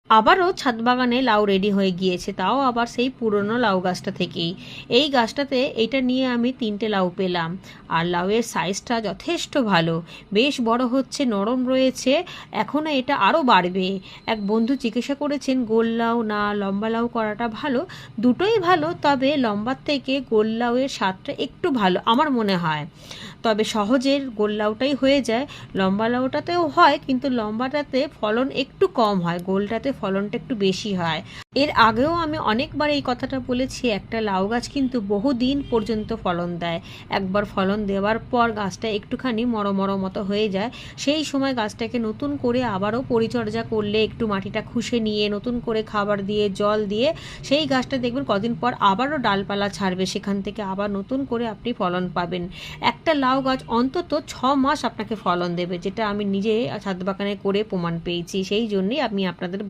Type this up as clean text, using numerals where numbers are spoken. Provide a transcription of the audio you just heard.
আবারও ছাদ বাগানে লাউ রেডি হয়ে গিয়েছে, তাও আবার সেই পুরনো লাউ গাছটা থেকেই। এই গাছটাতে এইটা নিয়ে আমি 3টে লাউ পেলাম। আর লাউয়ের সাইজটা যথেষ্ট ভালো, বেশ বড় হচ্ছে, নরম রয়েছে, এখনও এটা আরও বাড়বে। এক বন্ধু জিজ্ঞাসা করেছেন গোল লাউ না লম্বা লাউ করাটা ভালো। দুটোই ভালো, তবে লম্বার থেকে গোল লাউয়ের স্বাদটা একটু ভালো আমার মনে হয়। তবে সহজের গোল লাউটাই হয়ে যায়। লম্বা লাউটাতেও হয়, কিন্তু লম্বাটাতে ফলন একটু কম হয়, গোলটাতে ফলনটা একটু বেশি হয়। এর আগেও আমি অনেকবার এই কথাটা বলেছি, একটা লাউ গাছ কিন্তু বহুদিন পর্যন্ত ফলন দেয়। একবার ফলন দেওয়ার পর গাছটা একটুখানি মরো মরো মতো হয়ে যায়, সেই সময় গাছটাকে নতুন করে আবারও পরিচর্যা করলে, একটু মাটিটা খুশে নিয়ে নতুন করে খাবার দিয়ে জল দিয়ে সেই গাছটা দেখবেন কদিন পর আবারও ডালপালা ছাড়বে, সেখান থেকে আবার নতুন করে আপনি ফলন পাবেন। একটা লাউ গাছ অন্তত 6 মাস আপনাকে ফলন দেবে, যেটা আমি নিজে ছাদ বাগানে করে প্রমাণ পেয়েছি, সেই জন্যই আমি আপনাদের